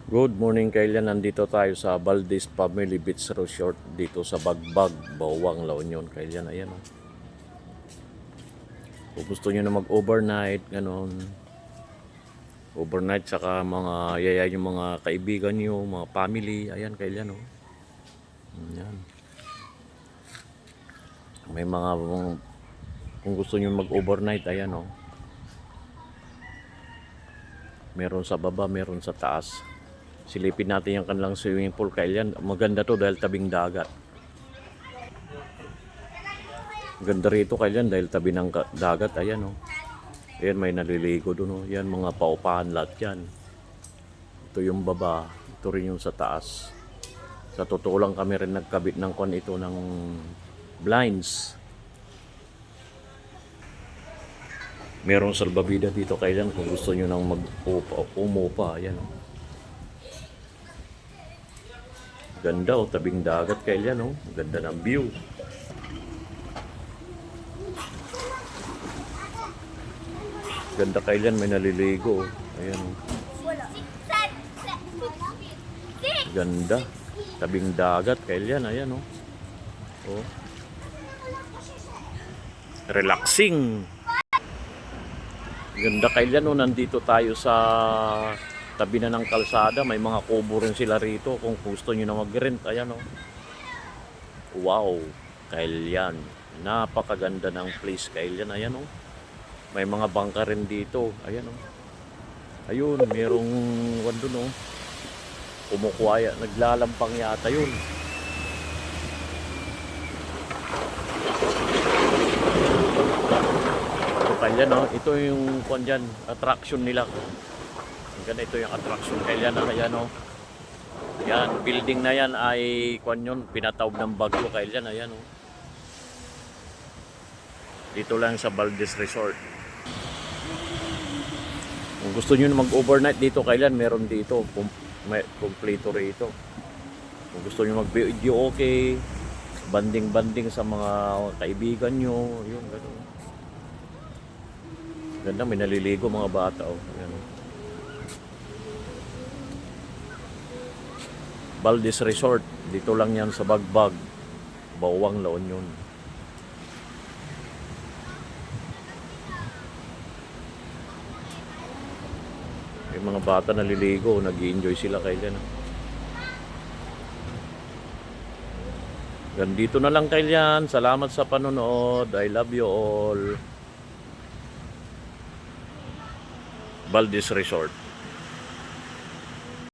Good morning Kailan, nandito tayo sa Valdez Family Beach Resort dito sa Bagbag, Bawang, La Union. Kailan, ayan o. Kung gusto nyo na mag-overnight, ganon. Overnight saka mga yaya yung mga kaibigan nyo, mga family, ayan Kailan o. Ayan. May mga, kung gusto nyo mag-overnight, ayan o. Meron sa baba, meron sa taas. Silipin natin yung kanilang swimming pool Kailan. Maganda to dahil tabing dagat. Ganda rito Kailan dahil tabi ng dagat. Ayan o. Ayan, may naliligo doon. Yan, mga paupahan lahat yan. Ito yung baba. Ito rin yung sa taas. Sa totoo lang kami rin nagkabit ng kon ito ng blinds. Merong salbabida dito Kailan kung gusto nyo nang umupa. Ayan o. Ganda o, tabing dagat Kailan o. Ganda ng view. Ganda Kailan, may naliligo. Ayan o. Ganda. Tabing dagat Kailan, ayan o. Oh. Relaxing. Ganda Kailan o, nandito tayo sa tabi na ng kalsada. May mga kubo rin sila rito kung gusto nyo na mag-rent. Ayan o. Wow, Kailan. Napakaganda ng place Kailan, ayan o. May mga bangka rin dito. Ayan o. Ayun, merong wando no. Kumukuha, naglalampang yata yun. Ito Kailan no. Ito yung dyan, attraction nila. Ganito yung attraction Kailan na. Ayan o. Yan, building na yan ay yun, pinatawag ng Bagyo Kailan. Ayan o. Dito lang sa Valdez Resort. Kung gusto nyo na mag-overnight dito Kailan, meron dito. May kompleto rito. Kung gusto nyo mag-video okay, banding-banding sa mga kaibigan nyo, yun, gano'n. Ganda, may naliligo mga bata. Oh. Ayan. Valdez Resort, dito lang yan sa Bagbag, Bawang, La Union. Yung mga bata naliligo, nag-i-enjoy sila Kailan. Ganito na lang Kailan. Salamat sa panonood. I love you all. Valdez Resort.